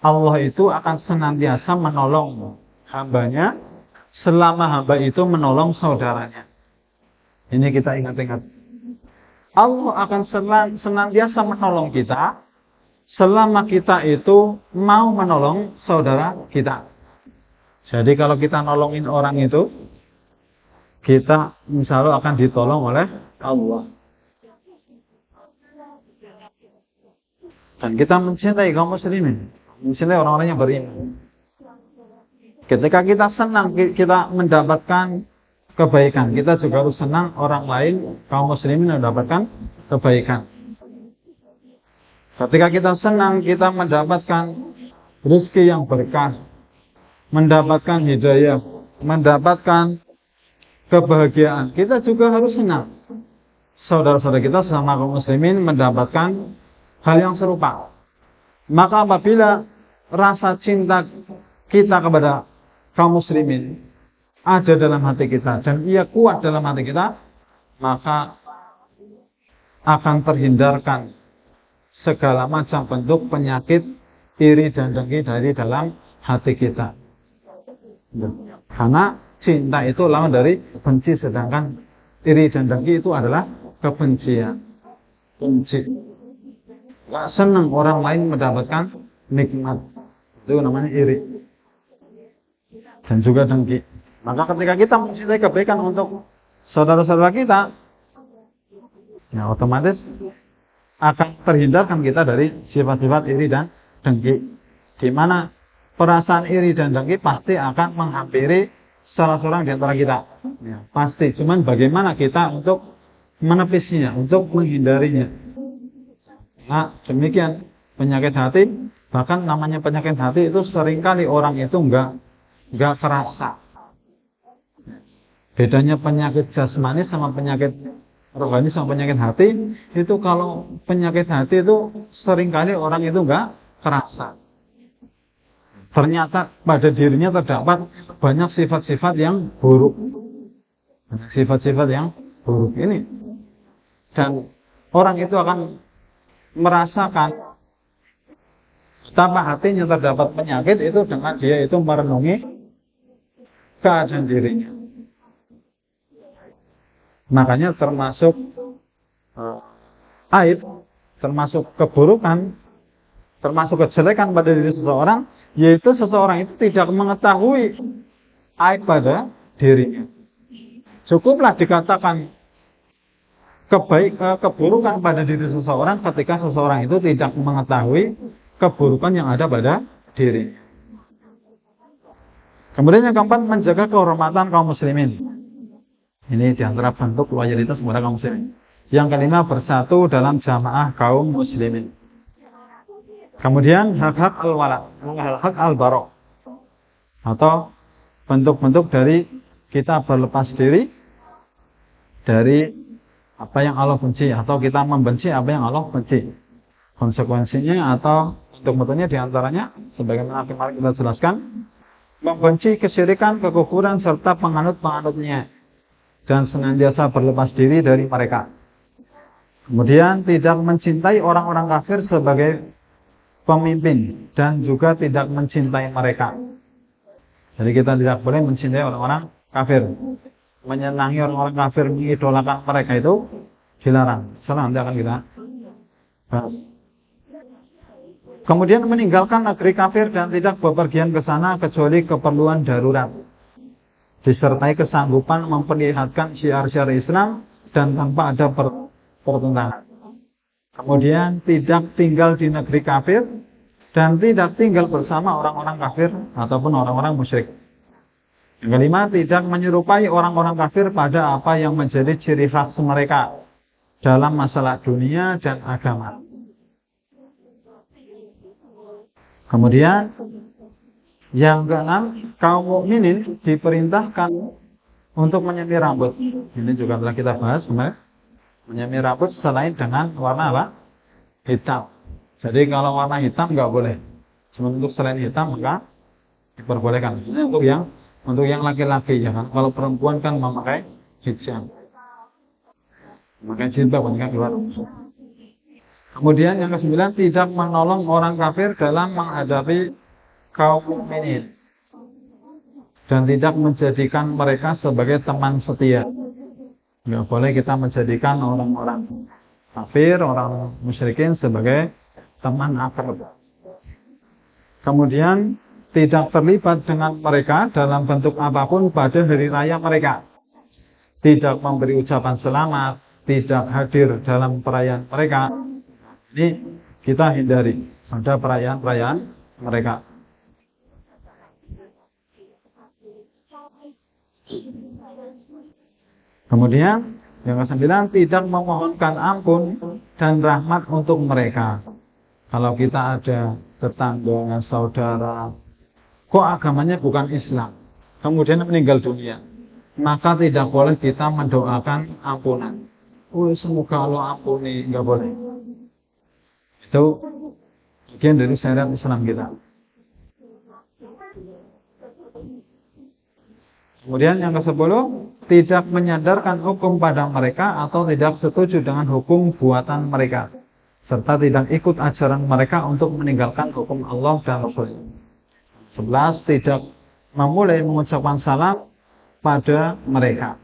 Allah itu akan senantiasa menolong hambanya selama hamba itu menolong saudaranya. Ini kita ingat-ingat. Allah akan senantiasa menolong kita selama kita itu mau menolong saudara kita. Jadi kalau kita nolongin orang itu, kita insya Allah akan ditolong oleh Allah. Dan kita mencintai kaum muslimin, mencintai orang-orang yang beriman. Ketika kita senang, kita mendapatkan kebaikan, kita juga harus senang orang lain, kaum muslimin mendapatkan kebaikan. Ketika kita senang, kita mendapatkan rezeki yang berkah, mendapatkan hidayah, mendapatkan kebahagiaan, kita juga harus senang. Saudara-saudara kita sama kaum muslimin mendapatkan hal yang serupa. Maka apabila rasa cinta kita kepada kaum muslimin ada dalam hati kita dan ia kuat dalam hati kita, maka akan terhindarkan segala macam bentuk penyakit iri dan dengki dari dalam hati kita. Karena cinta itu lawan dari benci, sedangkan iri dan dengki itu adalah kebencian. Benci. Gak senang orang lain mendapatkan nikmat, itu namanya iri dan juga dengki. Maka ketika kita mencintai kebaikan untuk saudara-saudara kita, ya otomatis akan terhindarkan kita dari sifat-sifat iri dan dengki. Di mana perasaan iri dan dengki pasti akan menghampiri salah seorang di antara kita. Ya, pasti. Cuman bagaimana kita untuk menepisinya, untuk menghindarinya. Nah, demikian penyakit hati. Bahkan namanya penyakit hati itu seringkali orang itu enggak kerasa. Bedanya penyakit jasmani sama penyakit rohani sama penyakit hati, itu kalau penyakit hati itu seringkali orang itu enggak kerasa. Ternyata pada dirinya terdapat banyak sifat-sifat yang buruk. Banyak sifat-sifat yang buruk ini. Dan orang itu akan merasakan betapa hatinya terdapat penyakit itu dengan dia itu merenungi keadaan dirinya. Makanya termasuk aib, termasuk keburukan, termasuk kejelekan pada diri seseorang, yaitu seseorang itu tidak mengetahui aib pada dirinya. Cukuplah dikatakan keburukan pada diri seseorang ketika seseorang itu tidak mengetahui keburukan yang ada pada dirinya. Kemudian yang keempat, menjaga kehormatan kaum muslimin. Ini diantara bentuk loyalitas kepada kaum muslimin. Yang kelima, bersatu dalam jamaah kaum muslimin. Kemudian hak-hak al-wala, hak al-bara, atau bentuk-bentuk dari kita berlepas diri dari apa yang Allah benci, atau kita membenci apa yang Allah benci. Konsekuensinya atau bentuk-bentuknya diantaranya sebagaimana kemarin kita jelaskan, membenci kesyirikan, kekufuran serta penganut-penganutnya dan senantiasa berlepas diri dari mereka. Kemudian tidak mencintai orang-orang kafir sebagai pemimpin dan juga tidak mencintai mereka. Jadi kita tidak boleh mencintai orang-orang kafir. Menyenangi orang-orang kafir, mengidolakan mereka itu dilarang. Soalnya nanti akan kita bahas. Kemudian meninggalkan negeri kafir dan tidak bepergian ke sana kecuali keperluan darurat. Disertai kesanggupan memperlihatkan syiar-syiar Islam dan tanpa ada pertentangan. Kemudian tidak tinggal di negeri kafir dan tidak tinggal bersama orang-orang kafir ataupun orang-orang musyrik. Yang kelima, tidak menyerupai orang-orang kafir pada apa yang menjadi ciri khas mereka dalam masalah dunia dan agama. Kemudian yang keenam, kaum mukminin diperintahkan untuk menyemir rambut. Ini juga telah kita bahas kemarin. Menyemir rambut selain dengan warna apa? Hitam. Jadi kalau warna hitam nggak boleh. Cuma untuk selain hitam maka diperbolehkan. Ini untuk yang laki-laki ya kan. Kalau perempuan kan memakai hijab, memakai jilbab kan keluar. Kemudian yang kesembilan, tidak menolong orang kafir dalam menghadapi kaum mukminin dan tidak menjadikan mereka sebagai teman setia. Nggak boleh kita menjadikan orang-orang kafir, orang musyrikin sebagai teman akrab. Kemudian tidak terlibat dengan mereka dalam bentuk apapun pada hari raya mereka. Tidak memberi ucapan selamat, tidak hadir dalam perayaan mereka. Ini kita hindari pada perayaan-perayaan mereka. Kemudian yang kesembilan, tidak memohonkan ampun dan rahmat untuk mereka. Kalau kita ada tetangga, saudara, kok agamanya bukan Islam, kemudian meninggal dunia, maka tidak boleh kita mendoakan ampunan. Semoga Allah ampuni, nggak boleh. Itu bagian dari syariat Islam kita. Kemudian yang ke-10, tidak menyandarkan hukum pada mereka atau tidak setuju dengan hukum buatan mereka, serta tidak ikut ajaran mereka untuk meninggalkan hukum Allah dan Rasul. 11, tidak memulai mengucapkan salam pada mereka.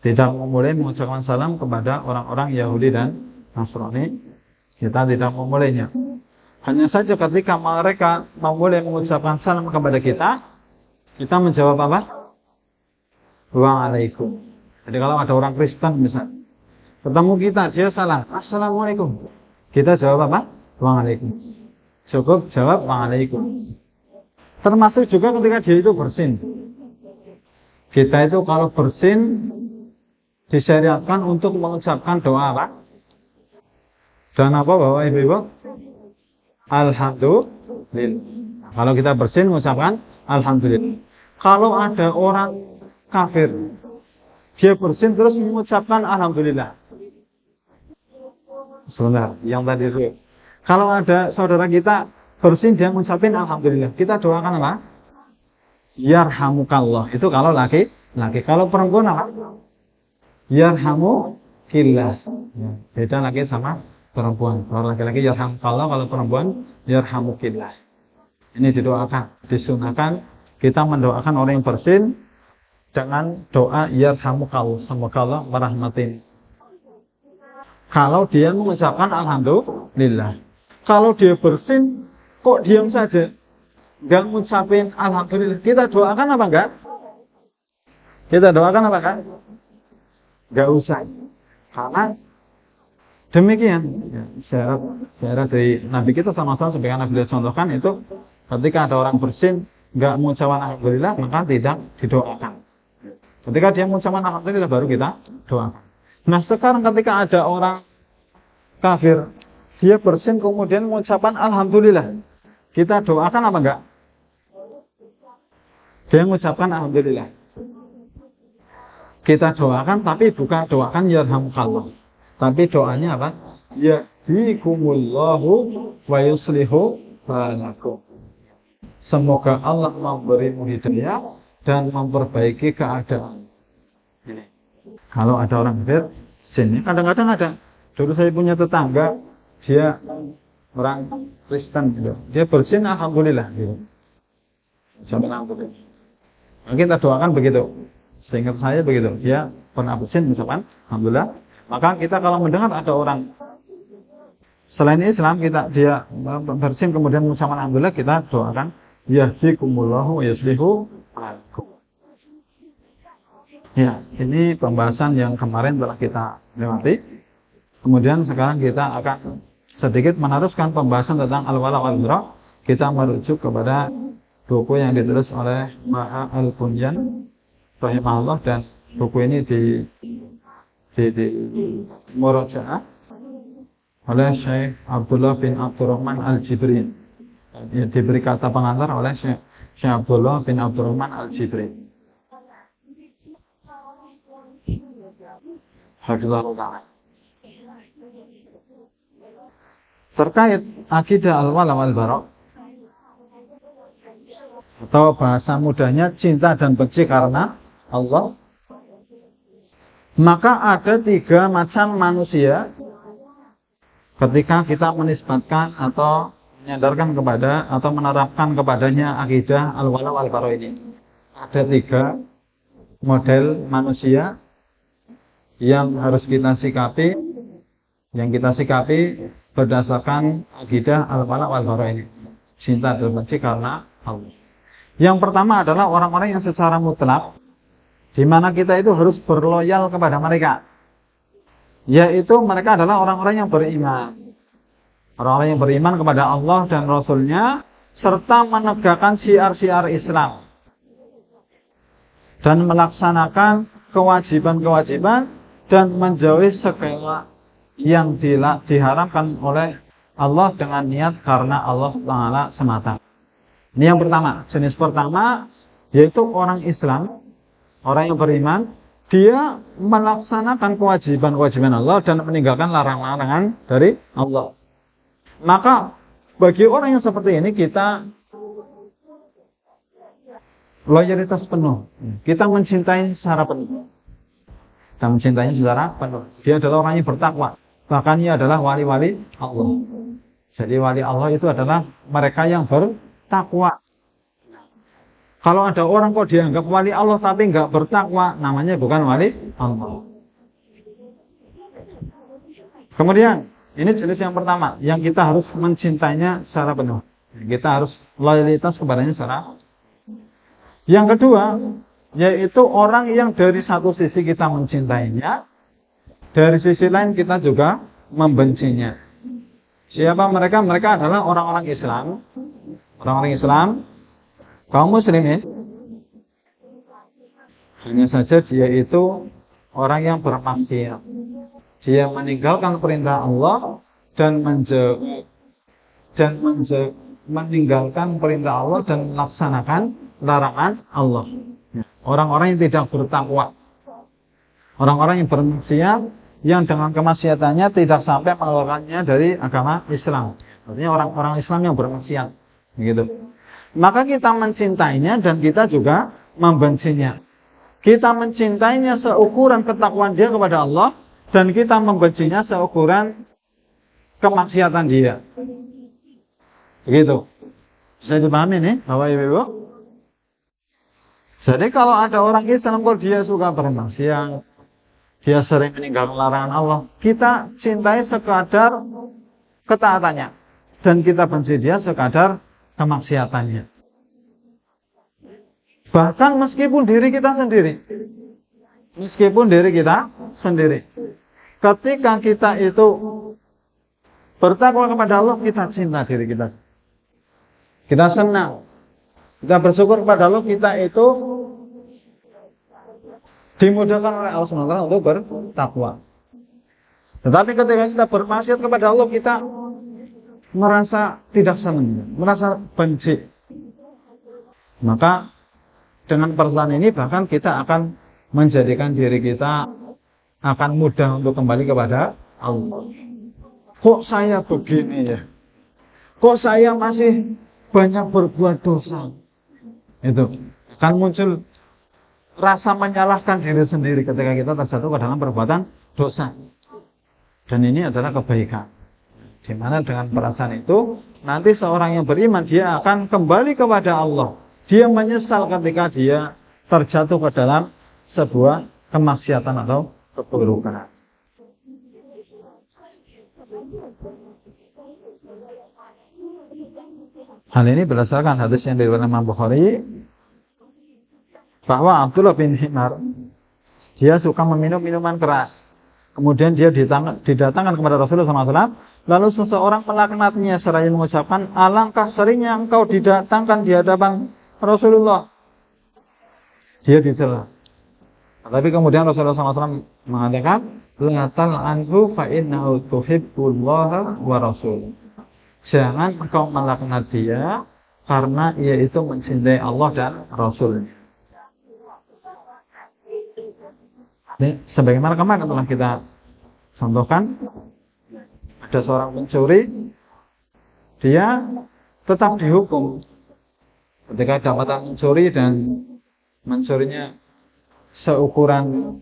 Tidak memulai mengucapkan salam kepada orang-orang Yahudi dan Nasrani. Kita tidak memulainya. Hanya saja ketika mereka memulai mengucapkan salam kepada kita menjawab apa? Waalaikum. Jadi kalau ada orang Kristen misalnya, ketemu kita, dia salam, Assalamualaikum. Kita jawab apa? Waalaikum. Cukup jawab waalaikum. Termasuk juga ketika dia itu bersin. Kita itu kalau bersin disyariatkan untuk mengucapkan doa apa? Dan apa Bapak Ibu? Alhamdulillah. Kalau kita bersin mengucapkan alhamdulillah. Kalau ada orang kafir, dia bersin terus mengucapkan alhamdulillah. Sebentar, yang tadi itu. Kalau ada saudara kita bersin dia mengucapkan alhamdulillah, kita doakan apa? Yarhamukallah. Itu kalau laki. Kalau perempuan apa? Yarhamukillah. Ya, beda laki sama perempuan. Kalau laki-laki yarhamukallah, kalau perempuan yarhamukillah. Ini didoakan, disunahkan kita mendoakan orang yang bersin dengan doa yarhamukallah, semoga Allah merahmati. Kalau dia mengucapkan alhamdulillah. Kalau dia bersin kok diam saja, enggak ngucapin alhamdulillah, kita doakan apa enggak? Kita doakan apa enggak? Enggak usah. Karena demikian syarat dari Nabi kita sama-sama sebagai Nabi contohkan itu, ketika ada orang bersin enggak mengucapkan alhamdulillah, maka tidak didoakan. Ketika dia mengucapkan alhamdulillah baru kita doakan. Nah, sekarang ketika ada orang kafir, dia bersin kemudian mengucapkan alhamdulillah, kita doakan apa enggak? Dia mengucapkan alhamdulillah, kita doakan, tapi bukan doakan yarhamukallah, tapi doanya apa? Yahdikumullahu wa yuslihu balakum. Semoga Allah memberimu hidayah dan memperbaiki keadaan. Ini. Kalau ada orang kafir, sini kadang-kadang ada. Dulu saya punya tetangga, dia orang Kristen gitu. Dia bersin alhamdulillah gitu. Sampai alhamdulillah. Nah, kita doakan begitu. Seingat saya begitu. Dia pernah bersin misalkan alhamdulillah. Maka kita kalau mendengar ada orang selain Islam, dia bersin kemudian mengucapkan alhamdulillah, kita doakan yahdikumullahu wa yuslihu balakum. Ya, ini pembahasan yang kemarin telah kita lewati. Kemudian sekarang kita akan sedikit meneruskan pembahasan tentang al-wala wal bara. Kita merujuk kepada buku yang ditulis oleh Maha Al-Bunyan rahimahullah, dan buku ini di murajaah oleh Syekh Abdullah bin Abdurrahman Al-Jibrin. Ya, diberi kata pengantar oleh Syekh Abdullah bin Abdurrahman Al-Jibrin. Hafizahullah. Terkait akidah al-wala wal bara, atau bahasa mudahnya cinta dan benci karena Allah, maka ada 3 macam manusia ketika kita menisbatkan atau menyadarkan kepada atau menerapkan kepadanya akidah al-wala wal bara ini. Ada 3 model manusia yang harus kita sikapi, berdasarkan akidah al-wala wal bara ini. Cinta dan benci karena Allah. Yang pertama adalah orang-orang yang secara mutlak, di mana kita itu harus berloyal kepada mereka. Yaitu mereka adalah orang-orang yang beriman. Orang-orang yang beriman kepada Allah dan Rasul-Nya, serta menegakkan syiar-syiar Islam. Dan melaksanakan kewajiban-kewajiban dan menjauhi segala yang diharamkan oleh Allah dengan niat karena Allah Ta'ala semata. Ini yang pertama. Jenis pertama yaitu orang Islam, orang yang beriman, dia melaksanakan kewajiban-kewajiban Allah dan meninggalkan larangan-larangan dari Allah. Maka bagi orang yang seperti ini kita loyalitas penuh. Kita mencintai secara penuh. Kita mencintainya secara penuh. Dia adalah orang yang bertakwa. Bahkan ia adalah wali-wali Allah. Jadi wali Allah itu adalah mereka yang bertakwa. Kalau ada orang kok dianggap wali Allah tapi nggak bertakwa, namanya bukan wali Allah. Kemudian, ini jenis yang pertama, yang kita harus mencintainya secara penuh. Kita harus loyalitas kepadanya secara. Yang kedua, yaitu orang yang dari satu sisi kita mencintainya, dari sisi lain kita juga membencinya. Siapa mereka? Mereka adalah orang-orang Islam. Orang-orang Islam, kaum muslimin. Hanya saja dia itu orang yang bermaksiat. Dia meninggalkan perintah Allah dan meninggalkan perintah Allah dan melaksanakan larangan Allah. Orang-orang yang tidak bertakwa. Orang-orang yang bermaksiat, yang dengan kemaksiatannya tidak sampai mengeluarkannya dari agama Islam. Artinya orang-orang Islam yang bermaksiat. Gitu. Maka kita mencintainya dan kita juga membencinya. Kita mencintainya seukuran ketakwaan dia kepada Allah dan kita membencinya seukuran kemaksiatan dia. Begitu. Bisa dipahami nih, Bapak Ibu? Jadi kalau ada orang Islam kok dia suka bermaksiat, dia sering meninggalkan larangan Allah, kita cintai sekadar ketaatannya dan kita benci dia sekadar kemaksiatannya. Bahkan meskipun diri kita sendiri. Ketika kita itu bertakwa kepada Allah, kita cinta diri kita. Kita senang. Kita bersyukur kepada Allah, kita itu dimudahkan oleh Allah SWT untuk bertakwa. Tetapi ketika kita bermaksiat kepada Allah, kita merasa tidak senang, merasa benci. Maka dengan perasaan ini bahkan kita akan menjadikan diri kita akan mudah untuk kembali kepada Allah. Kok saya begini ya? Kok saya masih banyak berbuat dosa? Itu akan muncul rasa menyalahkan diri sendiri ketika kita terjatuh ke dalam perbuatan dosa. Dan ini adalah kebaikan. Di mana dengan perasaan itu nanti seorang yang beriman dia akan kembali kepada Allah. Dia menyesal ketika dia terjatuh ke dalam sebuah kemaksiatan atau keburukan. Hal ini berdasarkan hadis yang diriwayatkan Imam Bukhari bahwa Abdullah bin Himar dia suka meminum minuman keras. Kemudian dia didatangkan kepada Rasulullah SAW. Lalu seseorang melaknatnya seraya mengucapkan, alangkah seringnya engkau didatangkan di hadapan Rasulullah. Dia dicela. Tapi kemudian Rasulullah SAW mengatakan, la tal'anhu fa innahu tuhibbullaha wa rasul. Jangan engkau melaknat dia karena ia itu mencintai Allah dan Rasul. Sebagaimana kemarin telah kita contohkan, ada seorang pencuri, dia tetap dihukum ketika dapatan mencuri dan mencurinya seukuran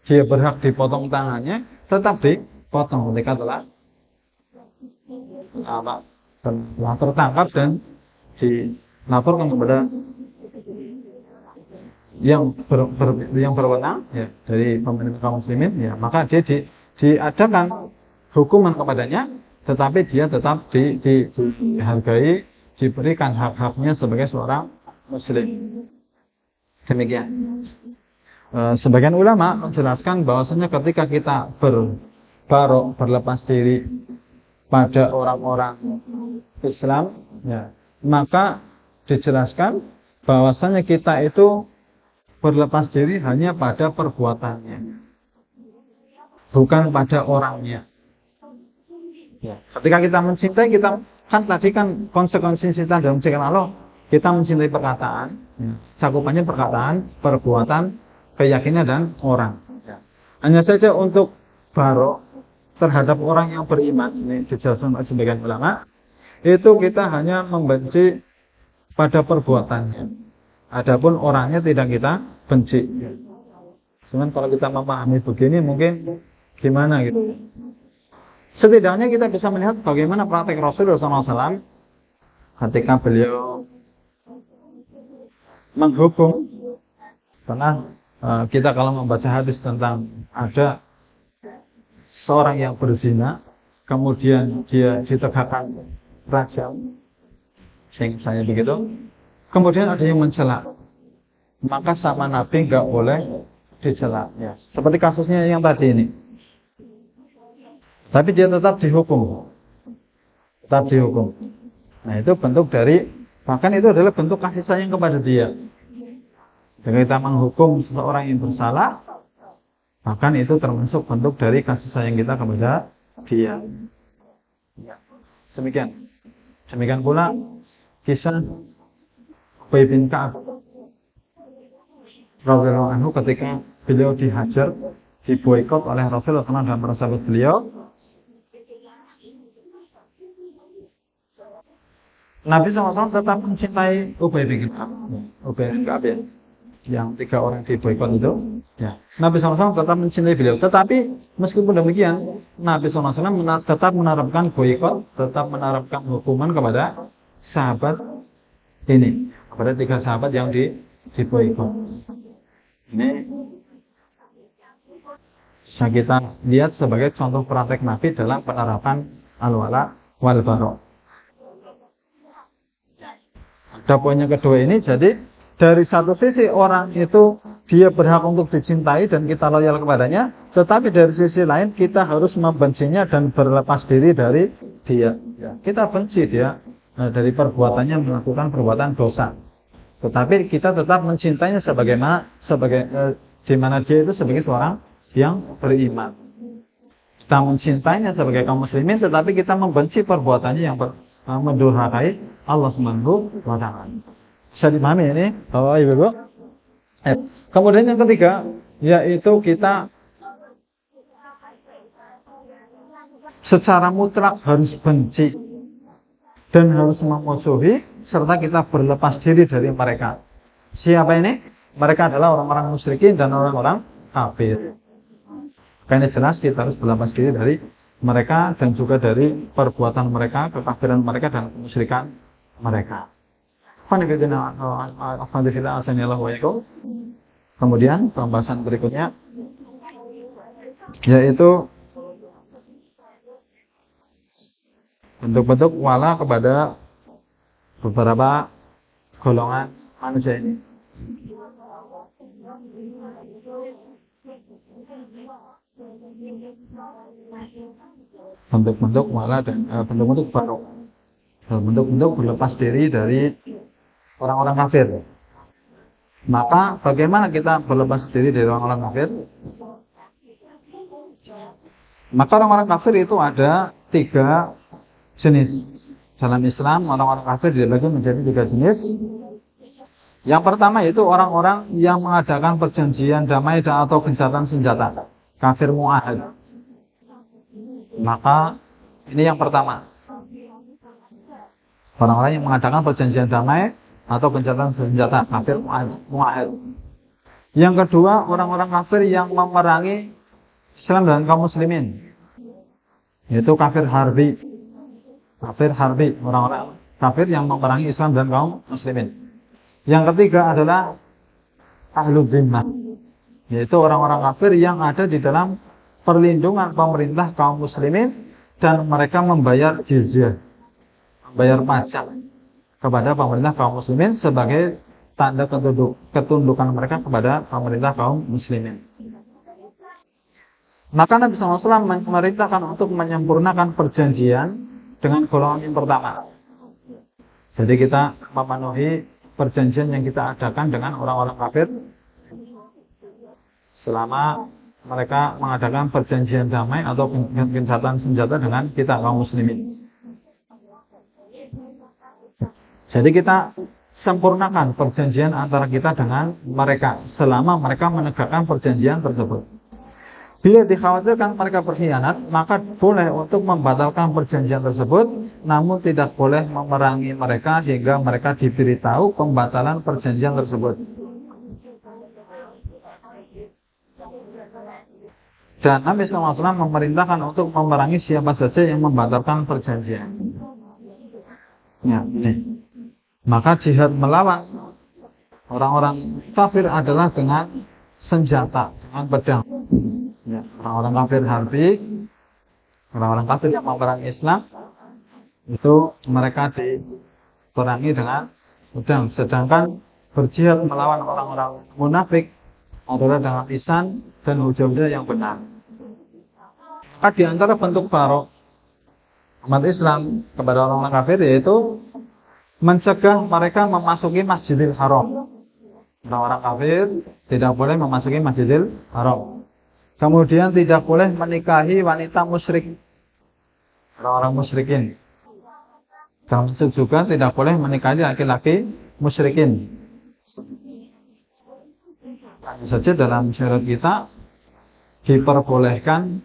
dia berhak dipotong tangannya, tetap dipotong ketika telah apa telah tertangkap dan dilaporkan kepada yang berwenang ya dari pemerintah kaum muslimin ya, maka dia diadakan hukuman kepadanya, tetapi dia tetap dihargai, diberikan hak-haknya sebagai seorang muslim. Demikian. Sebagian ulama menjelaskan bahwasanya ketika kita berlepas diri pada orang-orang Islam ya, maka dijelaskan bahwasanya kita itu berlepas diri hanya pada perbuatannya, bukan pada orangnya. Ya. Ketika kita mencintai, kita kan tadi kan konsekuensi cinta dalam mencintai Allah, kita mencintai perkataan, ya. Cakupannya perkataan, perbuatan, keyakinan dan orang. Ya. Hanya saja untuk barok terhadap orang yang beriman, ini dijelaskan oleh sebagian ulama, itu kita hanya membenci pada perbuatannya. Adapun orangnya tidak kita benci. Cuman kalau kita memahami begini mungkin gimana gitu. Setidaknya kita bisa melihat bagaimana praktek Rasulullah SAW ketika beliau menghukum. Karena kita kalau membaca hadis tentang ada seorang yang berzina, kemudian dia ditegakkan rajam, saya begitu. Kemudian ada yang mencela, maka sama Nabi nggak boleh dicela. Ya. Seperti kasusnya yang tadi ini. Tapi dia tetap dihukum. Nah itu bentuk dari, bahkan itu adalah bentuk kasih sayang kepada dia. Jika kita menghukum seseorang yang bersalah, bahkan itu termasuk bentuk dari kasih sayang kita kepada dia. Ya. Demikian pula kisah Ubay bin Ka'ab radhiyallahu anhu ketika beliau dihajar, diboikot oleh Rasulullah SAW dan para sahabat beliau. Nabi SAW tetap mencintai Ubay bin Ka'ab ya, yang 3 orang diboikot itu. Ya. Nabi SAW tetap mencintai beliau. Tetapi meskipun demikian, Nabi SAW tetap menerapkan boikot, tetap menerapkan hukuman kepada sahabat ini, kepada 3 sahabat yang diboikot. Ini bisa kita lihat sebagai contoh praktek Nabi dalam penerapan al-wala wal bara. Ada poinnya kedua ini, jadi dari satu sisi orang itu dia berhak untuk dicintai dan kita loyal kepadanya, tetapi dari sisi lain kita harus membencinya dan berlepas diri dari dia. Kita benci dia dari perbuatannya melakukan perbuatan dosa. Tetapi kita tetap mencintainya di mana dia itu sebagai seorang yang beriman. Kita mencintainya sebagai kaum muslimin, tetapi kita membenci perbuatannya yang mendurhakai Allah Subhanahu wa taala. Bisa dipahami ini, Bapak Ibu? Kemudian yang ketiga, yaitu kita secara mutlak harus benci dan harus memusuhi, serta kita berlepas diri dari mereka. Siapa ini? Mereka adalah orang-orang musyrikin dan orang-orang kafir. Karena jelas kita harus berlepas diri dari mereka dan juga dari perbuatan mereka, kekafiran mereka dan kemusyrikan mereka. Kemudian pembahasan berikutnya yaitu bentuk-bentuk wala kepada beberapa golongan manusia ini. Bentuk-bentuk wala dan bentuk-bentuk barok, bentuk-bentuk berlepas diri dari orang-orang kafir. Maka bagaimana kita berlepas diri dari orang-orang kafir? Maka orang-orang kafir itu ada 3 jenis. Dalam Islam orang-orang kafir dibagi menjadi 3 jenis. Yang pertama yaitu orang-orang yang mengadakan perjanjian damai atau gencatan senjata, kafir mu'ahad. Maka ini yang pertama, orang-orang yang mengadakan perjanjian damai atau gencatan senjata, kafir mu'ahad. Yang kedua, orang-orang kafir yang memerangi Islam dan kaum muslimin, yaitu kafir harbi. kafir harbi, orang-orang kafir yang memerangi Islam dan kaum muslimin. Yang ketiga adalah ahlu zimmah, yaitu orang-orang kafir yang ada di dalam perlindungan pemerintah kaum muslimin dan mereka membayar jizyah, membayar pajak kepada pemerintah kaum muslimin sebagai tanda ketundukan mereka kepada pemerintah kaum muslimin. Maka Nabi SAW memerintahkan untuk menyempurnakan perjanjian dengan golongan yang pertama. Jadi kita memenuhi perjanjian yang kita adakan dengan orang-orang kafir selama mereka mengadakan perjanjian damai atau gencatan senjata dengan kita kaum muslimin. Jadi kita sempurnakan perjanjian antara kita dengan mereka selama mereka menegakkan perjanjian tersebut. Bila dikhawatirkan mereka berkhianat, maka boleh untuk membatalkan perjanjian tersebut, namun tidak boleh memerangi mereka hingga mereka diberitahu pembatalan perjanjian tersebut. Dan Nabi SAW memerintahkan untuk memerangi siapa saja yang membatalkan perjanjian. Ya, ini. Maka jihad melawan orang-orang kafir adalah dengan senjata, dengan pedang. Ya, orang-orang kafir harbi, orang-orang kafir yang memerangi Islam, itu mereka diperangi dengan pedang. Sedangkan berjihad melawan orang-orang munafik adalah dengan lisan dan hujah-hujah yang benar. Maka di antara bentuk barok umat Islam kepada orang-orang kafir yaitu mencegah mereka memasuki Masjidil Haram. Orang-orang kafir tidak boleh memasuki Masjidil Haram. Kemudian tidak boleh menikahi wanita musyrik, orang-orang musyrikin. Termasuk juga tidak boleh menikahi laki-laki musyrikin. Hanya saja dalam syariat kita diperbolehkan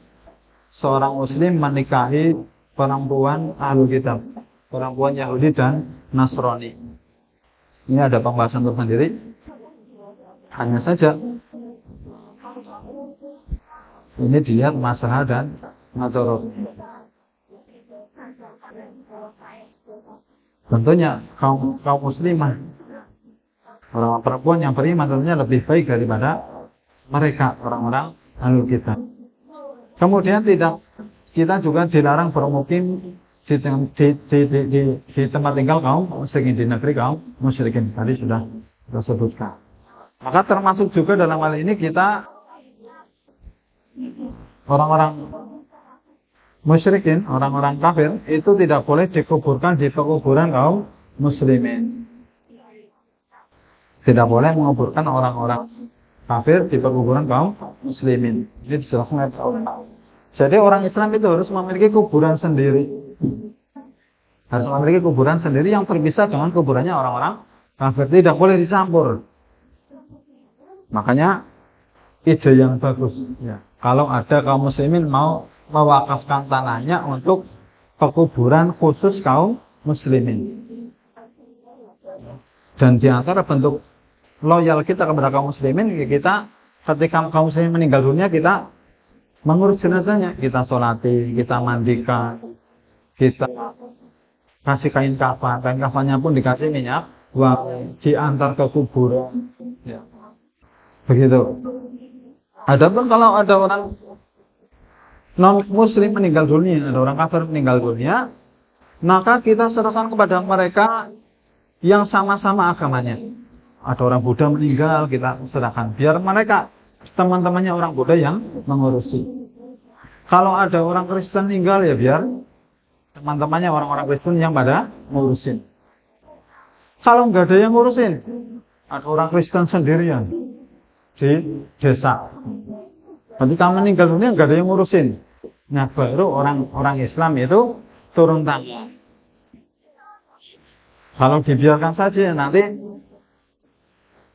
seorang muslim menikahi perempuan ahlul kitab, perempuan Yahudi dan Nasrani. Ini ada pembahasan tersendiri. Hanya saja ini dilihat masalah dan madharat. Tentunya kaum muslimah, orang perempuan yang beriman tentunya lebih baik daripada mereka orang-orang ahlul kitab. Kemudian kita juga dilarang bermukim di tempat tinggal kaum musyrikin, di negeri kaum musyrikin. Tadi sudah disebutkan. Maka termasuk juga dalam hal ini kita orang-orang musyrikin, orang-orang kafir itu tidak boleh dikuburkan di pekuburan kaum muslimin. Tidak boleh menguburkan orang-orang kafir di pekuburan kaum muslimin. Ini dijelaskan oleh Allah. Jadi orang Islam itu harus memiliki kuburan sendiri. Harus memiliki kuburan sendiri yang terpisah dengan kuburannya orang-orang kafir. Tidak boleh dicampur. Makanya ide yang bagus. Ya. Kalau ada kaum muslimin mau mewakafkan tanahnya untuk pekuburan khusus kaum muslimin. Dan di antara bentuk loyal kita kepada kaum muslimin, kita ketika kaum muslimin meninggal dunia, kita mengurus jenazahnya, kita sholati, kita mandikan, kita kasih kain kafannya pun dikasih minyak wangi, diantar ke kuburan. Ya. Begitu. Adapun kalau ada orang non muslim meninggal dunia, ada orang kafir meninggal dunia, maka kita serahkan kepada mereka yang sama-sama agamanya. Ada orang Buddha meninggal, kita serahkan biar mereka teman-temannya orang Buddha yang mengurusi. Kalau ada orang Kristen meninggal, ya biar teman-temannya orang-orang Kristen yang pada ngurusin. Kalau nggak ada yang ngurusin, ada orang Kristen sendirian di desa. Nanti kamu meninggal dunia nggak ada yang ngurusin. Nah baru orang Islam itu turun tangan. Kalau dibiarkan saja nanti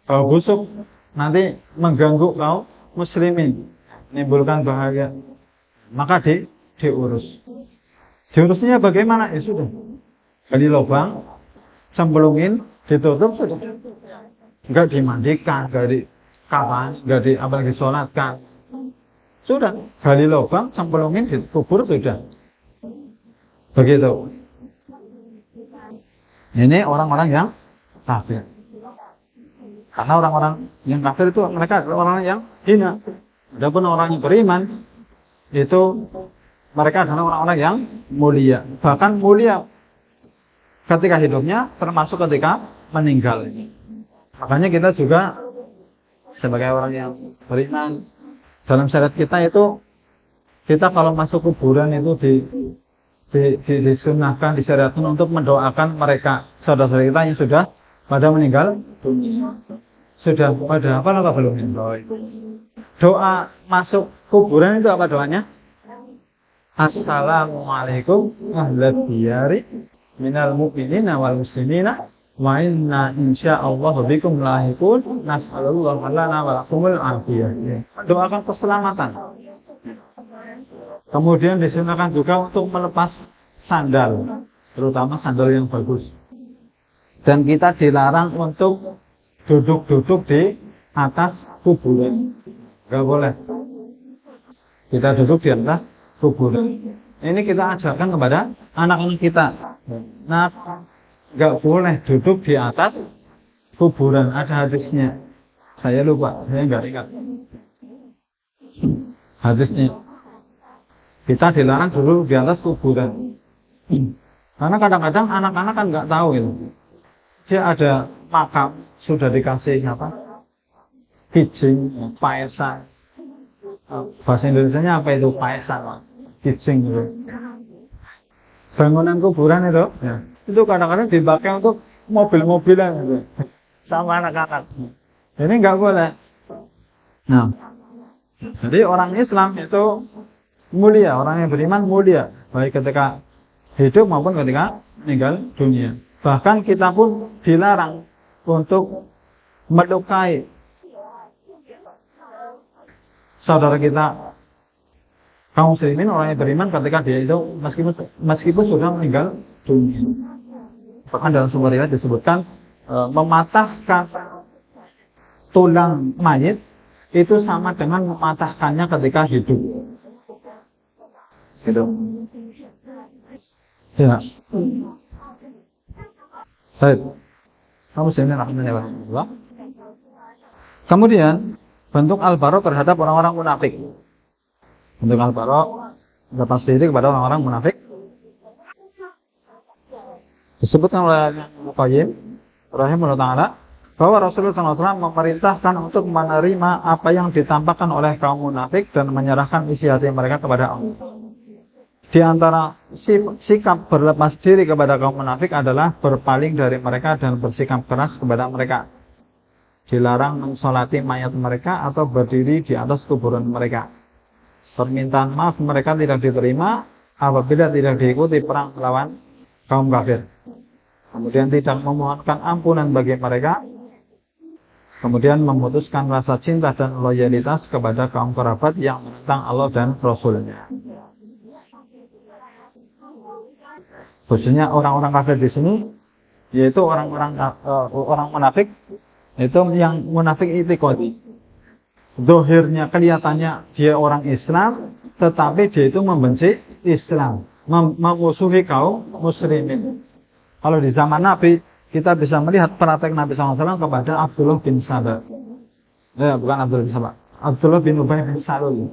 bau busuk, nanti mengganggu kaum muslimin, menimbulkan bahaya. Maka diurus. Diurusnya bagaimana? Ya sudah. Gali lubang, cemplungin, ditutup sudah. Enggak dimandikan, enggak dikafan, enggak apalagi sholatkan. Sudah, gali lubang, cemplungin, dikubur sudah. Begitu. Ini orang-orang yang kafir. Karena orang-orang yang kafir itu mereka adalah orang yang hina. Adapun orang yang beriman itu mereka adalah orang-orang yang mulia. Bahkan mulia ketika hidupnya termasuk ketika meninggal. Makanya kita juga sebagai orang yang beriman, dalam syariat kita itu, kita kalau masuk kuburan itu disunahkan, disyariatkan untuk mendoakan mereka, saudara-saudara kita yang sudah pada meninggal dunia. Sudah pada apa lah belum? Doa masuk kuburan itu apa doanya? Assalamualaikum ahlal diyari minal mu'minina wal muslimina wa inna insyaallah bikum lahiqun nas'alullah lana wa lakumul afiyah. Doakan keselamatan. Kemudian disunahkan juga untuk melepas sandal, terutama sandal yang bagus. Dan kita dilarang untuk duduk-duduk di atas kuburan. Enggak boleh. Kita duduk di atas kuburan. Ini kita ajarkan kepada anak-anak kita. Nah, enggak boleh duduk di atas kuburan. Ada hadisnya. Saya lupa, saya enggak ingat. Hadisnya. Kita dilarang duduk di atas kuburan. Karena kadang-kadang anak-anak kan enggak tahu itu. Dia ada makam sudah dikasih apa? Kijing, paesan. Bahasa Indonesianya apa itu paesan? Kijing itu. Bangunan kuburan itu, ya. Itu kadang-kadang dipakai untuk mobil-mobilan gitu. Sama anak-anak. Ini enggak boleh. Nah, jadi orang Islam itu mulia, orang yang beriman mulia, baik ketika hidup maupun ketika meninggal dunia. Bahkan kita pun dilarang untuk melukai saudara kita kaum muslimin, orang yang beriman ketika dia itu meskipun sudah meninggal dunia. Bahkan dalam sumber riwayat disebutkan mematahkan tulang mayit itu sama dengan mematahkannya ketika hidup. Gitu. Ya. Baik. Kemudian bentuk al-bara terhadap orang-orang munafik. Bentuk al-bara lepas diri kepada orang-orang munafik disebutkan oleh Muqayyim rahimahullah ta'ala bahwa Rasulullah SAW memerintahkan untuk menerima apa yang ditampakkan oleh kaum munafik dan menyerahkan isi hati mereka kepada Allah. Di antara sikap berlepas diri kepada kaum munafik adalah berpaling dari mereka dan bersikap keras kepada mereka. Dilarang mensolati mayat mereka atau berdiri di atas kuburan mereka. Permintaan maaf mereka tidak diterima apabila tidak diikuti perang melawan kaum kafir. Kemudian tidak memohonkan ampunan bagi mereka. Kemudian memutuskan rasa cinta dan loyalitas kepada kaum kerabat yang menentang Allah dan Rasul-Nya. Khususnya orang-orang kafir di sini, yaitu orang-orang orang munafik, itu yang munafik itikadi. Dohirnya kelihatannya dia orang Islam, tetapi dia itu membenci Islam, memusuhi kaum muslimin. Kalau di zaman Nabi, kita bisa melihat praktek Nabi SAW kepada Abdullah bin Saba. Ya, bukan Abdullah bin Saba, Abdullah bin Ubay bin Salul.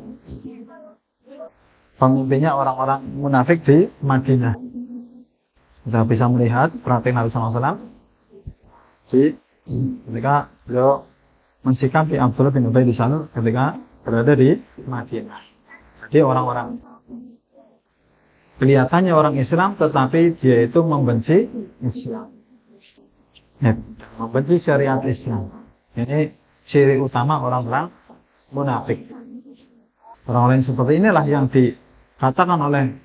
Pemimpinnya orang-orang munafik di Madinah. Kita bisa melihat praktek Nabi SAW ketika beliau mensikapi Abdullah bin Ubay bin Salul ketika berada di Madinah. Jadi orang-orang kelihatannya orang Islam, tetapi dia itu membenci Islam, membenci syariat Islam. Ini ciri utama orang-orang munafik. Orang-orang seperti inilah yang dikatakan oleh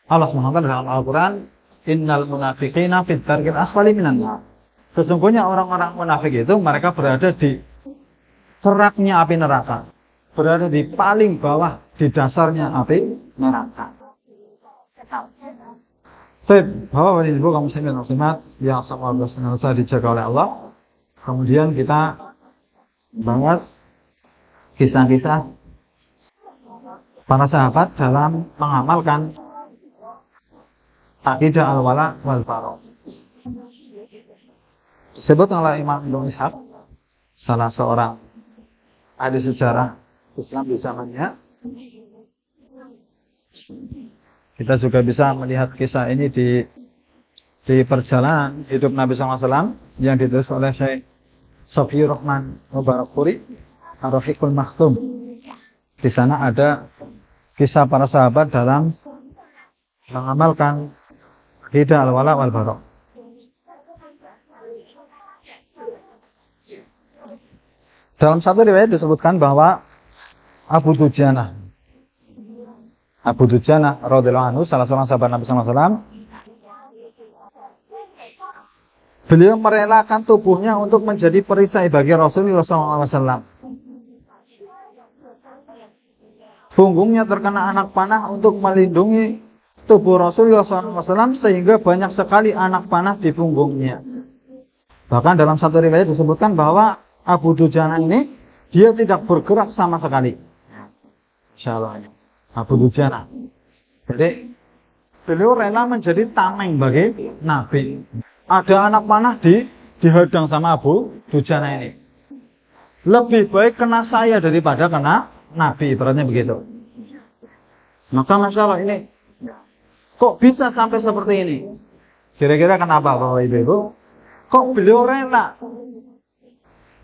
Allah SWT dalam Al-Quran, Innal munafiqina fit darkil asfali minan nar. Sesungguhnya orang-orang munafik itu mereka berada di seraknya api neraka, berada di paling bawah, di dasarnya api neraka. Baik, bahwa ibu kaum muslimin muslimat yang sama bersenantiasa dijaga oleh Allah. Kemudian kita bahas kisah-kisah para sahabat dalam mengamalkan akidah al-wala wal bara. Disebut oleh Imam Ibnu Ishaq, salah seorang ahli sejarah Islam di zamannya. Kita juga bisa melihat kisah ini di perjalanan hidup Nabi SAW yang ditulis oleh Syekh Sofiyur Rahman Mubarakpuri, Ar-Rafiqul Maktum. Di sana ada kisah para sahabat dalam mengamalkan akidah al-wala wal bara. Dalam satu riwayat disebutkan bahwa Abu Dujanah radhiyallahu anhu, salah seorang sahabat Nabi SAW, beliau merelakan tubuhnya untuk menjadi perisai bagi Rasulullah SAW. Punggungnya terkena anak panah untuk melindungi tubuh Rasulullah SAW, sehingga banyak sekali anak panah di punggungnya. Bahkan dalam satu riwayat disebutkan bahwa Abu Dujanah ini dia tidak bergerak sama sekali. Insyaallah, Abu Dujanah. Jadi beliau rela menjadi tameng bagi Nabi. Ada anak panah dihadang sama Abu Dujanah ini. Lebih baik kena saya daripada kena Nabi, ibaratnya begitu. Maka masalah ini kok bisa sampai seperti ini? Kira-kira kenapa Bapak Ibu? Kok beliau rela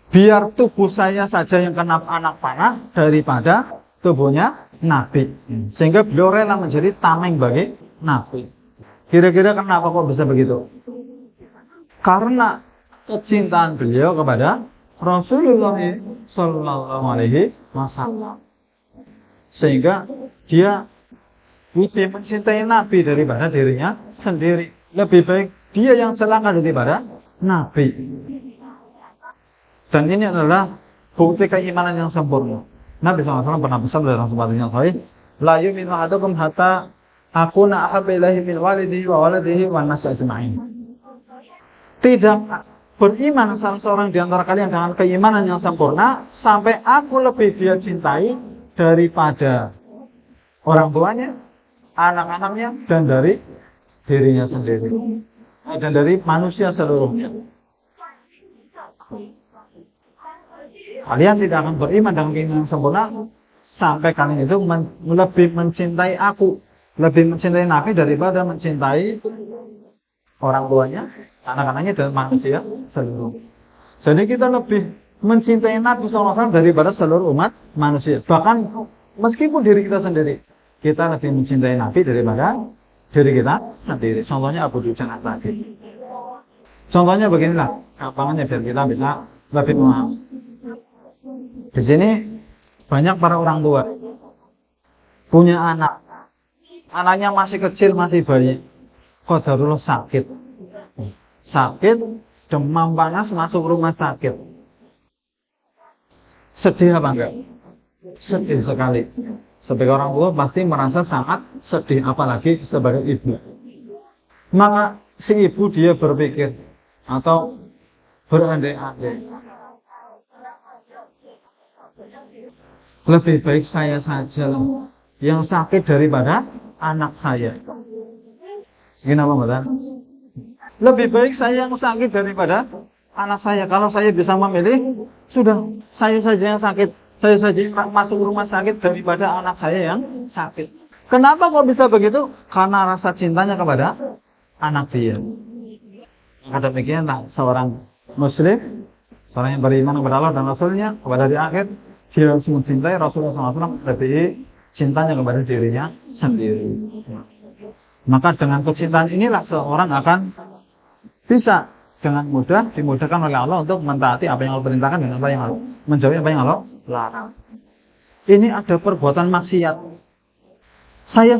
biar tubuh saya saja yang kena anak panah daripada tubuhnya Nabi? Sehingga beliau rela menjadi tameng bagi Nabi. Kira-kira kenapa kok bisa begitu? Karena kecintaan beliau kepada Rasulullah Sallallahu Alaihi Wasallam, sehingga dia lebih mencintai Nabi daripada dirinya sendiri. Lebih baik dia yang celaka daripada Nabi. Dan ini adalah bukti keimanan yang sempurna. Nabi SAW pernah bersabda dalam sebuah hadis yang sahih, la yu'minu ahadukum hatta akuna ahabba ilaihi min walidihi wa waladihi wan nasi ajma'in. Tidak beriman salah seorang di antara kalian dengan keimanan yang sempurna sampai aku lebih dia cintai daripada orang tuanya, anak-anaknya, dan dari dirinya sendiri, dan dari manusia seluruhnya. Kalian tidak akan beriman dengan keimanan yang sempurna sampai kalian itu lebih mencintai aku, lebih mencintai Nabi daripada mencintai orang tuanya, anak-anaknya, dan manusia seluruh. Jadi kita lebih mencintai Nabi SAW daripada seluruh umat manusia. Bahkan meskipun diri kita sendiri, kita lebih mencintai Nabi daripada diri kita sendiri. Contohnya Abu Dujanah tadi. Contohnya beginilah, gampangannya biar kita bisa lebih memahami. Di sini banyak para orang tua punya anak, anaknya masih kecil, masih bayi, qadarullah sakit, demam panas, masuk rumah sakit. Sedih apa enggak? Sedih sekali. Sebagai orang tua pasti merasa sangat sedih, apalagi sebagai ibu. Maka si ibu dia berpikir atau berandai-andai, lebih baik saya saja yang sakit daripada anak saya. Kenapa Mbak? Lebih baik saya yang sakit daripada anak saya. Kalau saya bisa memilih, sudah saya saja yang sakit, saya saja yang masuk rumah sakit daripada anak saya yang sakit. Kenapa kok bisa begitu? Karena rasa cintanya kepada anak dia. Maka demikianlah seorang muslim, seorang yang beriman kepada Allah dan Rasulnya, kepada hari akhir, dia harus mencintai Rasulullah SAW lebih cintanya kepada dirinya sendiri. Maka dengan kecintaan inilah seorang akan bisa dengan mudah dimudahkan oleh Allah untuk mentaati apa yang Allah perintahkan dan apa yang Allah menjauhi apa yang Allah larang. Ini ada perbuatan maksiat. Saya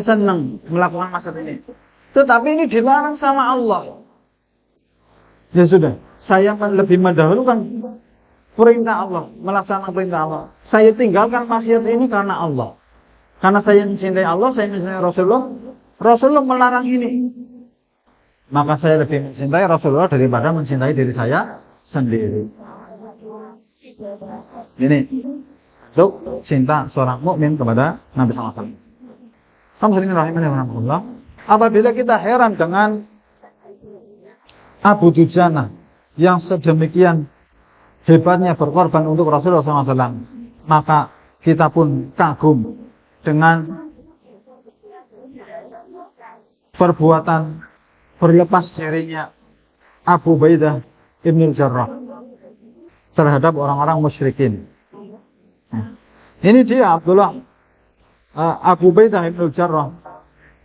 senang melakukan maksiat ini. Tetapi ini dilarang sama Allah. Ya sudah, saya lebih mendahulukan perintah Allah, melaksanakan perintah Allah. Saya tinggalkan maksiat ini karena Allah. Karena saya mencintai Allah, saya mencintai Rasulullah. Rasulullah melarang ini. Maka saya lebih mencintai Rasulullah daripada mencintai diri saya sendiri. Ini untuk cinta seorang mukmin kepada Nabi SAW. Apabila kita heran dengan Abu Dujana yang sedemikian hebatnya berkorban untuk Rasulullah SAW, maka kita pun kagum dengan perbuatan berlepas dirinya Abu Ubaidah Ibnul Jarrah terhadap orang-orang musyrikin. Ini dia Abu Ubaidah Ibnul Jarrah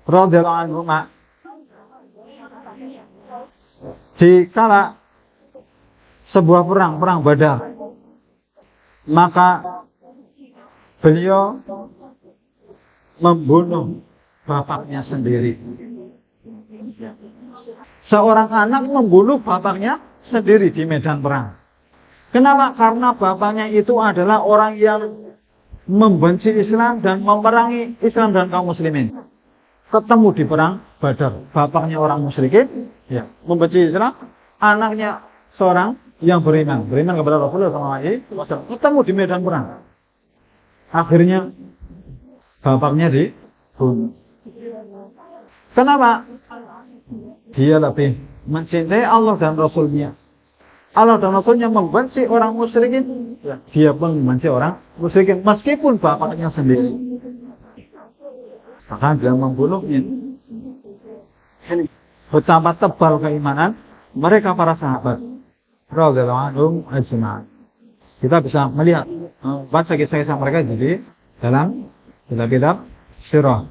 radhiyallahu anhu di kala sebuah perang Badar, maka beliau membunuh bapaknya sendiri. Seorang anak membunuh bapaknya sendiri di medan perang. Kenapa? Karena bapaknya itu adalah orang yang membenci Islam dan memerangi Islam dan kaum muslimin. Ketemu di perang Badar, bapaknya orang musyrikin, ya, membenci Islam, anaknya seorang yang beriman kepada Rasulullah SAW, ketemu di medan perang. Akhirnya bapaknya dibunuh. Kenapa? Dia lebih mencintai Allah dan Rasulnya. Allah dan Rasulnya membenci orang musyrikin, dia pun membenci orang musyrikin meskipun bapaknya sendiri. Bahkan dia membunuhnya. Ini betapa tebal keimanan mereka para sahabat radhiyallahu anhum ajma'in. Kita bisa melihat baca kisah-kisah mereka jadi dalam kitab-kitab sirah.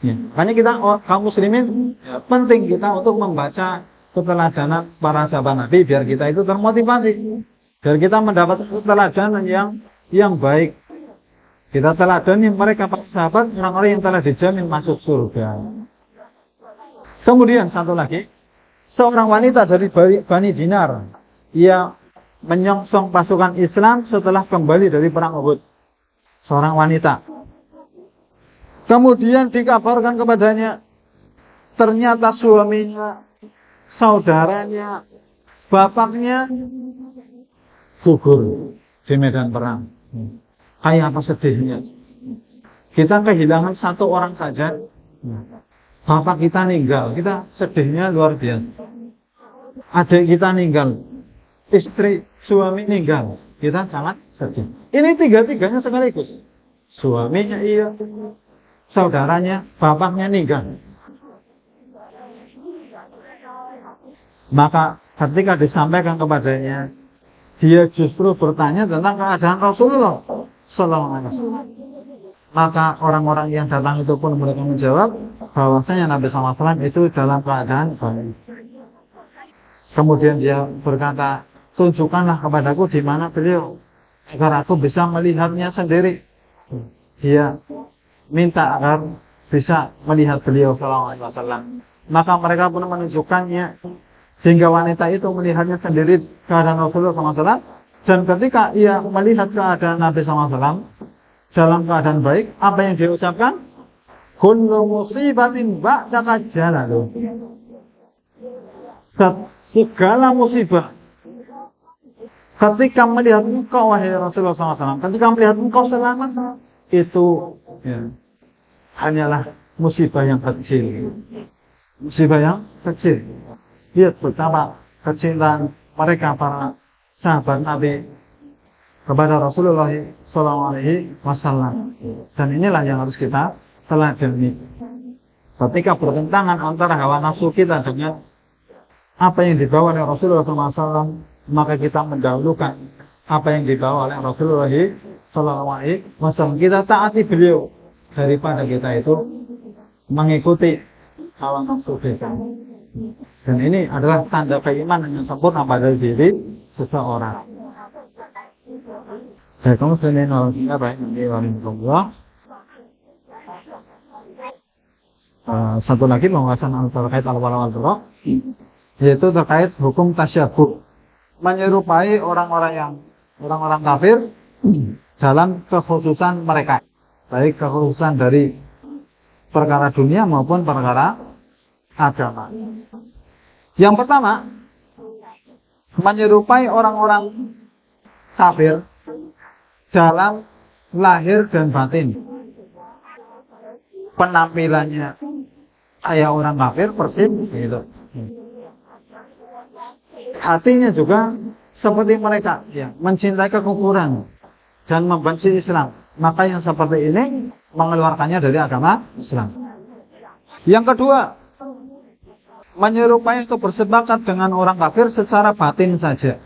Ya. Makanya kita kaum muslimin penting kita untuk membaca keteladanan para sahabat Nabi biar kita itu termotivasi, biar kita mendapat keteladanan yang baik. Kita teladani mereka para sahabat, orang-orang yang telah dijamin masuk surga. Kemudian satu lagi, seorang wanita dari Bani Dinar, ia menyongsong pasukan Islam setelah kembali dari perang Uhud. Seorang wanita. Kemudian dikabarkan kepadanya, ternyata suaminya, saudaranya, bapaknya gugur di medan perang. Kayak apa sedihnya. Kita kehilangan satu orang saja, bapak kita meninggal, kita sedihnya luar biasa. Adik kita meninggal, istri, suami meninggal, kita sangat sedih. Ini tiga-tiganya sekaligus. Suaminya iya, saudaranya, bapaknya meninggal. Maka ketika disampaikan kepadanya, dia justru bertanya tentang keadaan Rasulullah Sallallahu Alaihi Wasallam. Maka orang-orang yang datang itu pun mereka menjawab bahwasanya Nabi SAW itu dalam keadaan baik. Kemudian dia berkata, tunjukkanlah kepadaku di mana beliau agar aku bisa melihatnya sendiri. Dia minta agar bisa melihat beliau Sallallahu Alaihi Wasallam. Maka mereka pun menunjukkannya hingga wanita itu melihatnya sendiri keadaan Rasulullah SAW. Dan ketika ia melihat keadaan Nabi SAW dalam keadaan baik, apa yang dia ucapkan? Kullu musibatin ba'daka jalalu. Segala musibah ketika melihat engkau wahai Rasulullah SAW, ketika melihat engkau selamat, itu ya, hanyalah musibah yang kecil. Musibah yang kecil. Lihat betapa kecintaan mereka para sahabat Nabi kepada Rasulullah SAW. Dan inilah yang harus kita teladani. Ketika bertentangan antara hawa nafsu kita dengan apa yang dibawa oleh Rasulullah SAW, maka kita mendahulukan apa yang dibawa oleh Rasulullah SAW. Kita taati beliau daripada kita itu mengikuti hawa nafsu kita. Dan ini adalah tanda keimanan yang sempurna pada diri seseorang. Kaum muslimin wal muslimat. Satu lagi pembahasan terkait al-wala wal bara, yaitu terkait hukum tasyabuh, menyerupai orang-orang kafir dalam kekhususan mereka, baik kekhususan dari perkara dunia maupun perkara agama. Yang pertama, menyerupai orang-orang kafir dalam lahir dan batin. Penampilannya kayak orang kafir persis gitu. hatinya juga seperti mereka, ya, mencintai kekufuran dan membenci Islam. Maka yang seperti ini mengeluarkannya dari agama Islam. Yang kedua, menyerupai atau bersepakat dengan orang kafir secara batin saja.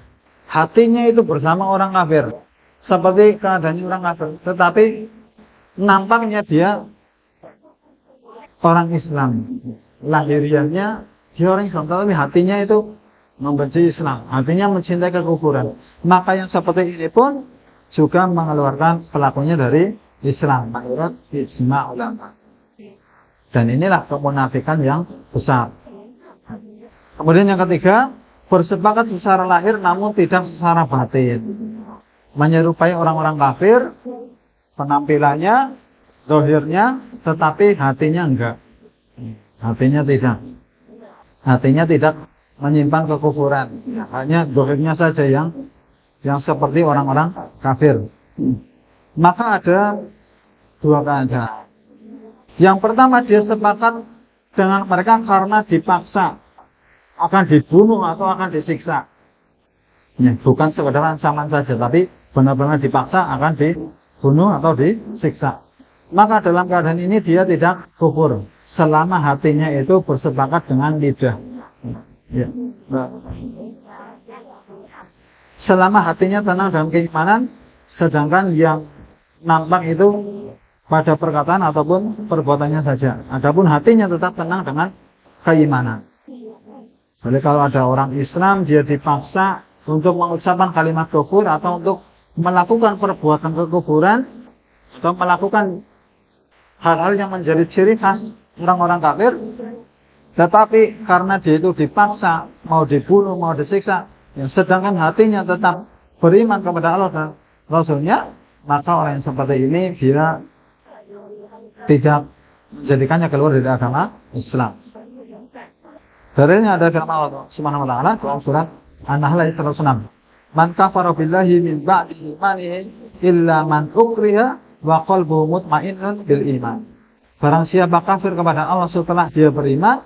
Hatinya itu bersama orang kafir, seperti keadaannya orang kafir, tetapi nampaknya dia orang Islam. Lahiriahnya dia orang Islam, tetapi hatinya itu membenci Islam, hatinya mencintai kekufuran. Maka yang seperti ini pun juga mengeluarkan pelakunya dari Islam menurut ijma ulama. Dan inilah kemunafikan yang besar. Kemudian yang ketiga, bersepakat secara lahir namun tidak secara batin. Menyerupai orang-orang kafir, penampilannya, zahirnya, tetapi hatinya enggak. Hatinya tidak. Hatinya tidak menyimpan kekufuran. Hanya zahirnya saja yang seperti orang-orang kafir. Maka ada dua keadaan. Yang pertama, dia sepakat dengan mereka karena dipaksa, akan dibunuh atau akan disiksa. Ya, bukan sekedar ancaman saja, tapi benar-benar dipaksa akan dibunuh atau disiksa. Maka dalam keadaan ini dia tidak kufur selama hatinya itu bersepakat dengan lidah. Ya. Selama hatinya tenang dalam keimanan, sedangkan yang nampak itu pada perkataan ataupun perbuatannya saja. Adapun hatinya tetap tenang dengan keimanan. Jadi kalau ada orang Islam, dia dipaksa untuk mengucapkan kalimat kufur atau untuk melakukan perbuatan kekufuran atau melakukan hal-hal yang menjadi ciri khas orang-orang kafir, tetapi karena dia itu dipaksa, mau dibunuh, mau disiksa, ya, sedangkan hatinya tetap beriman kepada Allah dan Rasulnya, maka orang yang seperti ini dia tidak menjadikannya keluar dari agama Islam. Dalilnya ada firman Allah Subhanahu wa taala dalam surat An-Nahl ayat 106. Man kafara billahi min ba'di imanihi illa man ukriha wa qalbuhu mutmainnun bil iman. Barang siapa kafir kepada Allah setelah dia beriman,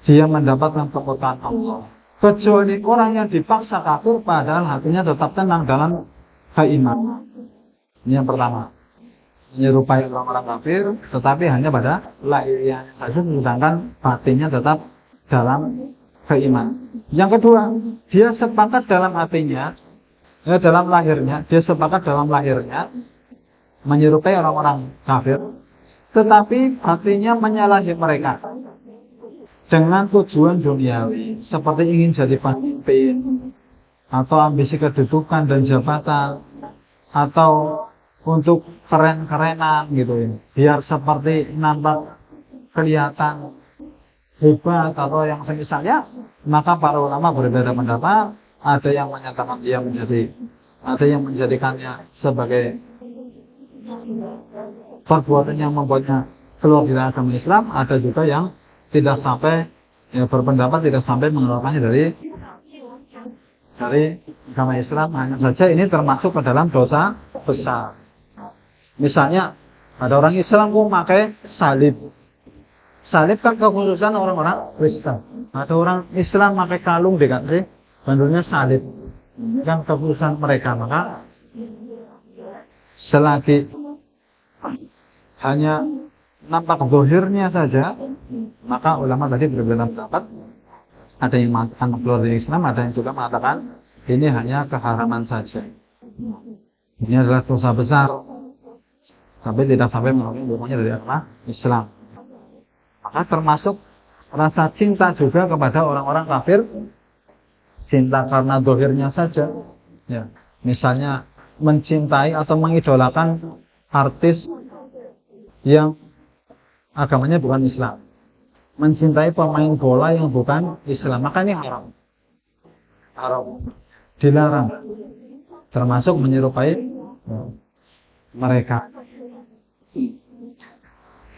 dia mendapatkan kemurkaan Allah. Kecuali orang yang dipaksa kafir padahal hatinya tetap tenang dalam keimanan. Ini yang pertama. Menyerupai orang-orang kafir tetapi hanya pada lahirnya saja, sedangkan batinnya tetap dalam keimanan. Yang kedua, dia sepakat dalam hatinya, dalam lahirnya, dia sepakat dalam lahirnya menyerupai orang-orang kafir, tetapi hatinya menyalahi mereka dengan tujuan duniawi, seperti ingin jadi pemimpin atau ambisi kedudukan dan jabatan, atau untuk keren-kerenan gitu ya, biar seperti nampak kelihatan hebat atau yang semisalnya. Maka para ulama berbeda pendapat. Ada yang menyatakan dia ada yang menjadikannya sebagai perbuatan yang membuatnya keluar dari agama Islam. Ada juga yang tidak sampai, ya, berpendapat tidak sampai mengeluarkannya dari agama Islam. Hanya saja ini termasuk ke dalam dosa besar. Misalnya ada orang Islam kok pakai salib. Salib kan kekhususan orang-orang Kristen. Ada orang Islam pakai kalung dikasih bandulnya salib. Kan kekhususan mereka. Maka selagi hanya nampak zahirnya saja, maka ulama tadi berbeda pendapat. Ada yang mengatakan keluar dari Islam, ada yang juga mengatakan ini hanya keharaman saja. Ini adalah dosa besar, sampai tidak sampai mengeluarkannya dari agama Islam. Maka termasuk rasa cinta juga kepada orang-orang kafir, cinta karena zahirnya saja. Ya, misalnya mencintai atau mengidolakan artis yang agamanya bukan Islam, mencintai pemain bola yang bukan Islam, maka ini haram, dilarang, termasuk menyerupai mereka.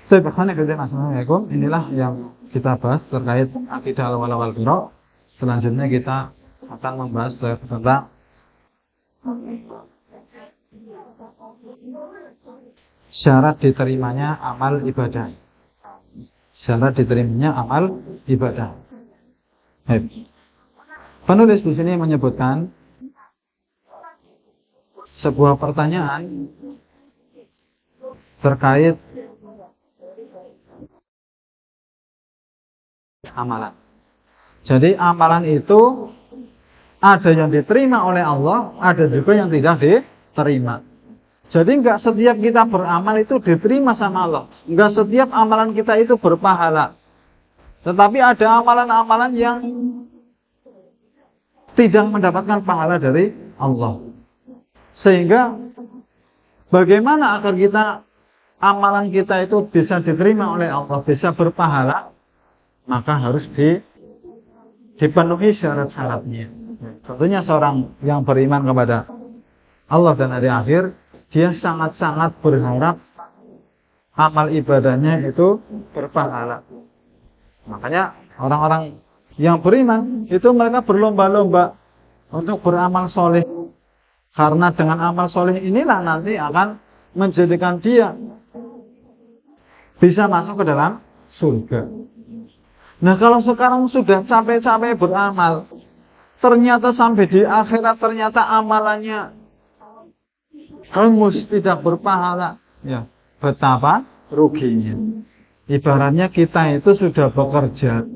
Assalamualaikum. Inilah yang kita bahas terkait akidah al-wala wal bara. Selanjutnya kita akan membahas tentang syarat diterimanya amal ibadah. Syarat diterimanya amal ibadah. Penulis di sini menyebutkan sebuah pertanyaan terkait amalan. Jadi amalan itu ada yang diterima oleh Allah, ada juga yang tidak diterima. Jadi enggak setiap kita beramal itu diterima sama Allah. Enggak setiap amalan kita itu berpahala. Tetapi ada amalan-amalan yang tidak mendapatkan pahala dari Allah. Sehingga bagaimana agar amalan kita itu bisa diterima oleh Allah, bisa berpahala, maka harus dipenuhi syarat-syaratnya. Tentunya seorang yang beriman kepada Allah dan hari akhir, dia sangat-sangat berharap amal ibadahnya itu berpahala. Makanya orang-orang yang beriman itu mereka berlomba-lomba untuk beramal soleh. Karena dengan amal soleh inilah nanti akan menjadikan dia bisa masuk ke dalam surga. Nah, kalau sekarang sudah capek-capek beramal, ternyata sampai di akhirat ternyata amalannya hangus, tidak berpahala, ya betapa ruginya. Ibaratnya kita itu sudah bekerja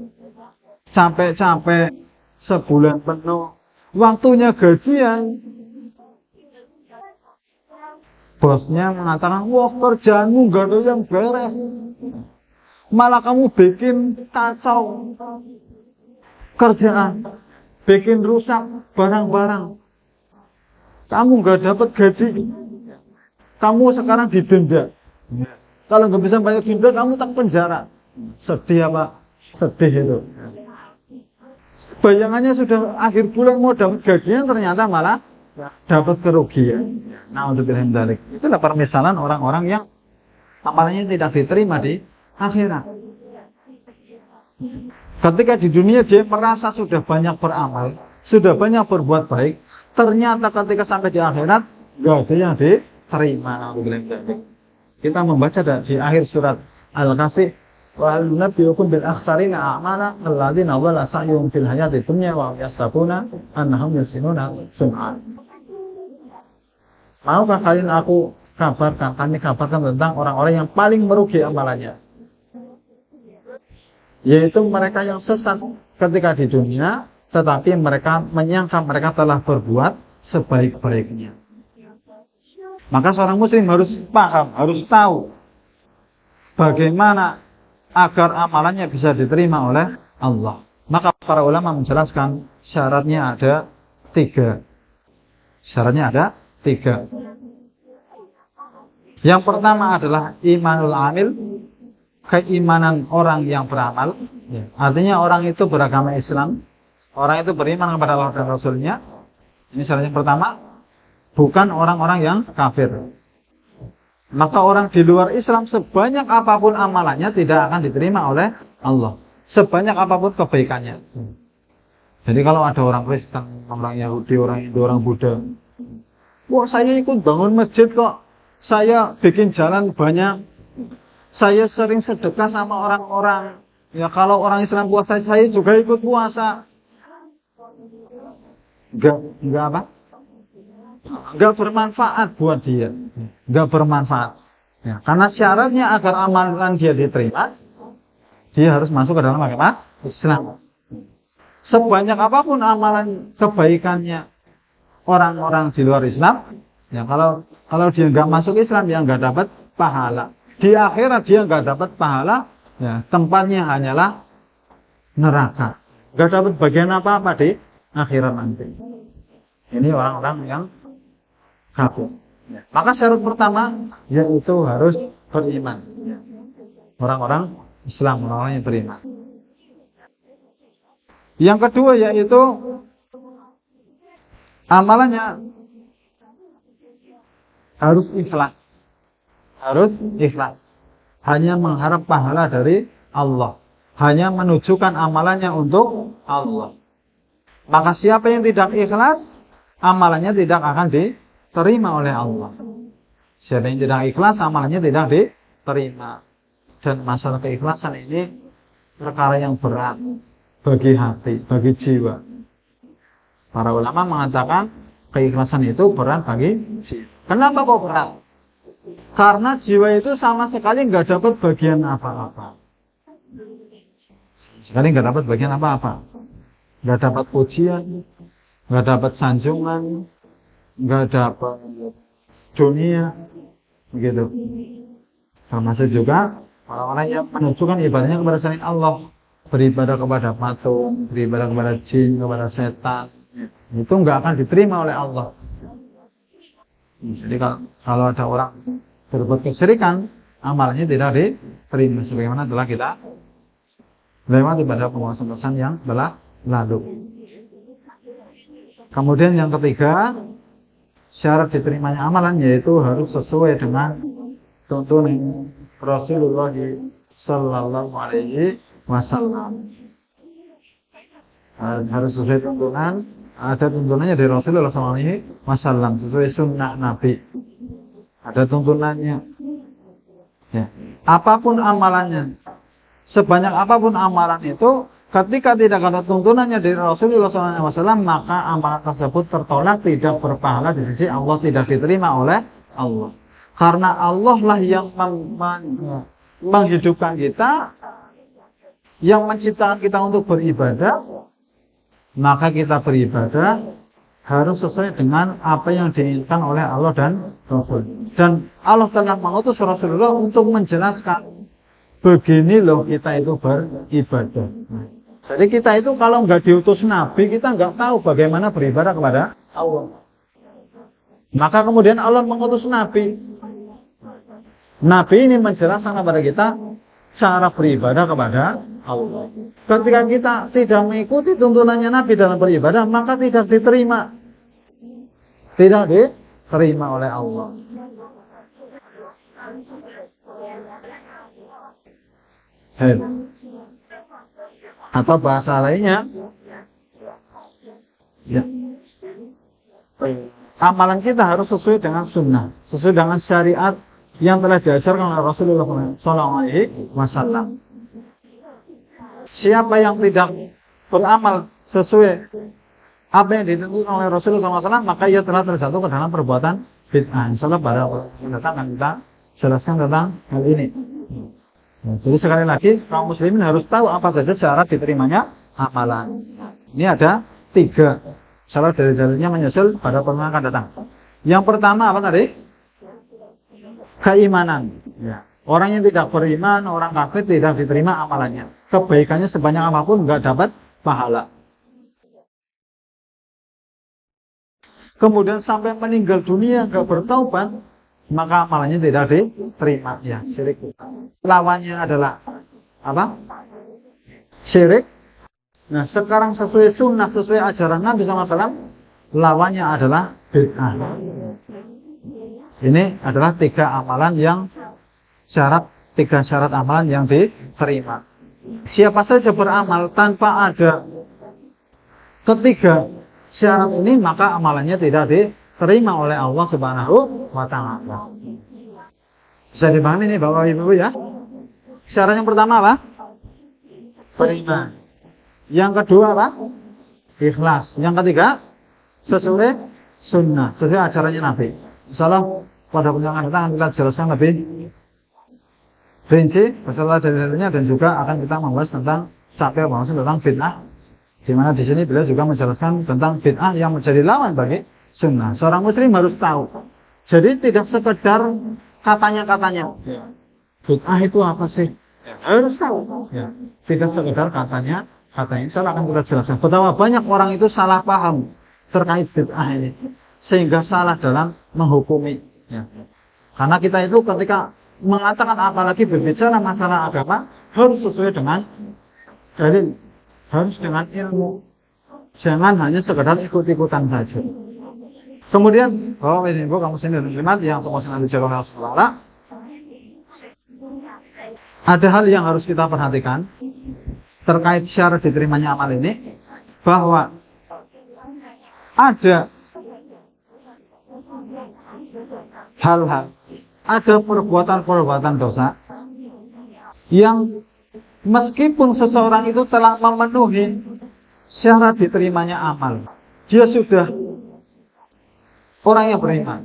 capek-capek sebulan penuh, waktunya gajian, bosnya mengatakan, wah kerjaanmu gak ada yang beres, malah kamu bikin kacau kerjaan, bikin rusak barang-barang, kamu gak dapat gaji, kamu sekarang didenda. Kalau nggak bisa bayar denda, kamu tak penjara. Sedih apa? Sedih itu. Bayangannya sudah akhir bulan mau dapat gajian, ternyata malah dapat kerugian. Nah, untuk bilang dalik, itulah permisalan orang-orang yang amalannya tidak diterima di akhirat. Ketika di dunia dia merasa sudah banyak beramal, sudah banyak berbuat baik, ternyata ketika sampai di akhirat nggak ada yang diterima. Nah, untuk bilang dalik. Kita membaca di akhir surat Al-Kahfi, wa hal nunabbi'ukum bil akhsarina a'mala alladziina dhalla sa'yuhum fil hayati dunya wa hum yahsabuna annahum yuhsinuna sun'a. Maukah kalian kami kabarkan tentang orang-orang yang paling merugi amalannya, yaitu mereka yang sesat ketika di dunia, tetapi mereka menyangka mereka telah berbuat sebaik-baiknya. Maka seorang muslim harus paham, harus tahu bagaimana agar amalannya bisa diterima oleh Allah. Maka para ulama menjelaskan syaratnya ada 3. Syaratnya ada 3. Yang pertama adalah imanul amil, keimanan orang yang beramal. Artinya orang itu beragama Islam, orang itu beriman kepada Allah dan Rasulnya. Ini syarat yang pertama. Bukan orang-orang yang kafir. Maka orang di luar Islam sebanyak apapun amalannya tidak akan diterima oleh Allah. Sebanyak apapun kebaikannya. Jadi kalau ada orang Kristen, orang Yahudi, orang Hindu, orang Buddha, wah saya ikut bangun masjid kok, saya bikin jalan banyak, saya sering sedekah sama orang-orang. Ya kalau orang Islam puasa, saya juga ikut puasa. Enggak apa? Enggak bermanfaat buat dia, enggak bermanfaat. Ya, karena syaratnya agar amalan dia diterima, dia harus masuk ke dalam agama Islam. Sebanyak apapun amalan kebaikannya orang-orang di luar Islam, ya kalau dia enggak masuk Islam, dia enggak dapat pahala. Di akhirat dia enggak dapat pahala, ya tempatnya hanyalah neraka. Enggak dapat bagian apa-apa di akhirat nanti. Ini orang-orang yang kafir. Maka syarat pertama yaitu harus beriman. Orang-orang Islam, orang-orang yang beriman. Yang kedua yaitu amalannya harus ikhlas. Harus ikhlas. Hanya mengharap pahala dari Allah. Hanya menunjukkan amalannya untuk Allah. Maka siapa yang tidak ikhlas, amalannya tidak akan diterima oleh Allah. Siapa yang tidak ikhlas, amalannya tidak diterima. Dan masalah keikhlasan ini perkara yang berat bagi hati, bagi jiwa. Para ulama mengatakan keikhlasan itu berat bagi jiwa. Kenapa kok berat? Karena jiwa itu sama sekali nggak dapat bagian apa-apa. Sekali nggak dapat bagian apa-apa. Nggak dapat pujian, nggak dapat sanjungan, nggak dapat dunia, begitu. Termasuk juga orang-orang yang menunjukkan ibadahnya kepada selain Allah, beribadah kepada patung, beribadah kepada jin, kepada setan, itu nggak akan diterima oleh Allah. Jadi kalau ada orang berbuat kesyirikan, amalnya tidak diterima, sebagaimana telah kita lewati pada pembahasan yang telah lalu. Kemudian yang ketiga, syarat diterimanya amalan yaitu harus sesuai dengan tuntunan Rasulullah Sallallahu Alaihi Wasallam. Harus sesuai tuntunan, ada tuntunannya dari Rasulullah Sallallahu Alaihi Wasallam, sesuai sunnah Nabi. Ada tuntunannya. Ya. Apapun amalannya, sebanyak apapun amalan itu, ketika tidak ada tuntunannya dari Rasulullah SAW, maka amalan tersebut tertolak, tidak berpahala di sisi Allah, tidak diterima oleh Allah. Karena Allah lah yang menghidupkan kita, yang menciptakan kita untuk beribadah, maka kita beribadah harus sesuai dengan apa yang diinginkan oleh Allah dan Rasul. Dan Allah telah mengutus Rasulullah untuk menjelaskan, begini loh kita itu beribadah. Jadi kita itu kalau nggak diutus Nabi, kita nggak tahu bagaimana beribadah kepada Allah. Maka kemudian Allah mengutus Nabi. Nabi ini menjelaskan kepada kita cara beribadah kepada Allah. Ketika kita tidak mengikuti tuntunannya Nabi dalam beribadah, maka tidak diterima. Tidak diterima oleh Allah. Atau bahasa lainnya, ya, amalan kita harus sesuai dengan sunnah, sesuai dengan syariat yang telah diajarkan oleh Rasulullah SAW. Siapa yang tidak beramal sesuai apa yang ditentukan oleh Rasulullah SAW, maka ia telah terjatuh ke dalam perbuatan bid'ah. Insyaallah pada mendatang akan kita jelaskan tentang hal ini. Jadi sekali lagi, kaum muslimin harus tahu apa saja syarat diterimanya amalan. Ini ada 3 syarat dari dalilnya menyusul pada pertemuan akan datang. Yang pertama apa tadi? Keimanan. Ya. Orang yang tidak beriman, orang kafir, tidak diterima amalannya. Kebaikannya sebanyak apapun nggak dapat pahala. Kemudian sampai meninggal dunia nggak bertaubat, maka amalannya tidak diterima. Ya, syirik. Lawannya adalah apa? Syirik. Nah, sekarang sesuai sunnah, sesuai ajaran Nabi SAW, lawannya adalah bid'ah. Ini adalah 3 amalan yang tiga syarat amalan yang diterima. Siapa saja beramal tanpa ada ketiga syarat ini, maka amalannya tidak diterima oleh Allah Subhanahu wa Ta'ala. Bisa dipahami ini Bapak Ibu ya? Syarat yang pertama apa? Beriman. Yang kedua apa? Ikhlas. Yang ketiga, sesuai sunnah, sesuai ajarannya Nabi. Insyaallah pada pertemuan akan kita jelaskan lebih rinci beserta dalilnya, dan juga akan kita membahas tentang sampai tentang bid'ah, di mana di sini beliau juga menjelaskan tentang bid'ah yang menjadi lawan bagi sunnah. Seorang muslim harus tahu. Jadi tidak sekedar katanya-katanya. Bid'ah itu apa sih? Harus tahu. Ya. Tidak sekedar katanya. Insyaallah akan kita jelaskan betapa banyak orang itu salah paham terkait bid'ah ini, sehingga salah dalam menghukumi. Ya. Karena kita itu ketika mengatakan apalagi berbicara masalah agama harus sesuai dengan dalil, harus dengan ilmu, jangan hanya sekedar ikut-ikutan saja. Kemudian bahwa ibu kaum muslimin dan muslimat yang semoga dijaga oleh Allah, ada hal yang harus kita perhatikan terkait syarat diterimanya amal ini, bahwa ada hal-hal, ada perbuatan-perbuatan dosa yang meskipun seseorang itu telah memenuhi syarat diterimanya amal, dia sudah orang yang beriman,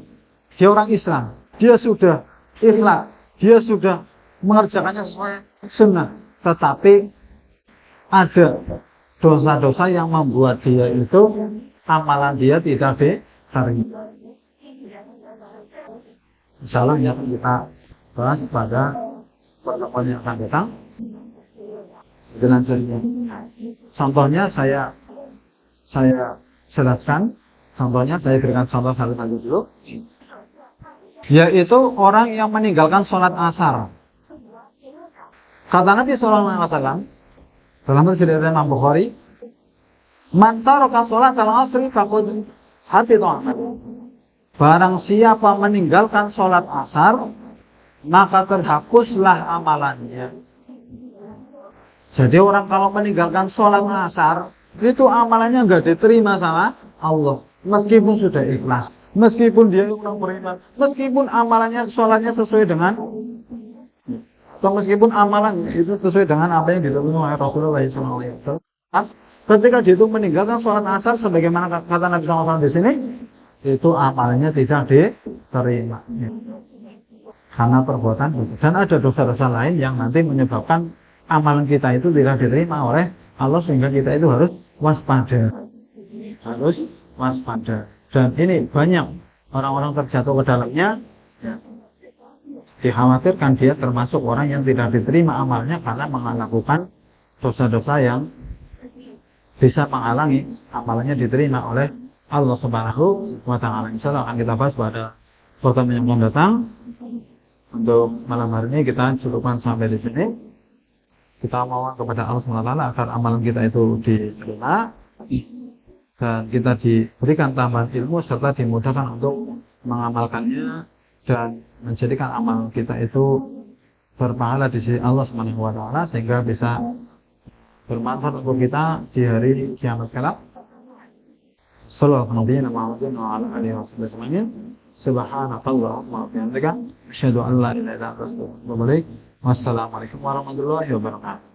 dia orang Islam, dia sudah ikhlas, dia sudah mengerjakannya sesuai sunnah, tetapi ada dosa-dosa yang membuat dia itu amalan dia tidak diterima. Insyaallah yang kita bahas pada pertemuan yang akan datang dengan selanjutnya. Contohnya saya jelaskan. Contohnya saya berikan contoh satu-satu dulu. Yaitu orang yang meninggalkan sholat asar. Kata Nabi Sallallahu Alaihi Wasallam dalam hadis riwayat Imam Bukhari, "Man taraka sholat al-asri faqad habita amaluhu." Barang siapa meninggalkan sholat asar, maka terhapuslah amalannya. Jadi orang kalau meninggalkan sholat asar, itu amalannya nggak diterima sama Allah. Meskipun sudah ikhlas, meskipun dia orang beriman, meskipun amalannya sholatnya sesuai dengan, atau meskipun amalan itu sesuai dengan apa yang dilakukan oleh Rasulullah SAW. Ketika dia itu meninggalkan sholat asar, sebagaimana kata Nabi SAW di sini, itu amalnya tidak diterima. Karena perbuatan dosa. Dan ada dosa-dosa lain yang nanti menyebabkan amalan kita itu tidak diterima oleh Allah, sehingga kita itu harus waspada. Harus waspada. Dan ini banyak orang-orang terjatuh ke dalamnya. Ya. Dikhawatirkan dia termasuk orang yang tidak diterima amalnya karena melakukan dosa-dosa yang bisa menghalangi amalannya diterima oleh Allah Subhanahu wa Ta'ala. Insyaallah akan kita bahas pada pertemuan yang akan datang. Untuk malam hari ini kita cukupkan sampai di sini. Kita mohon kepada Allah Subhanahu wa Ta'ala agar amalan kita itu diterima dan kita diberikan tambahan ilmu serta dimudahkan untuk mengamalkannya dan menjadikan amal kita itu berpahala di sisi Allah Subhanahu wa Ta'ala sehingga bisa bermanfaat untuk kita di hari kiamat kelak. Sallallahu alaihi wa ala alihi wasallam. Subhanakallahumma wa bihamdika asyhadu an la ilaha illa anta astaghfiruka wa atubu ilaik. Wassalamualaikum warahmatullahi wabarakatuh.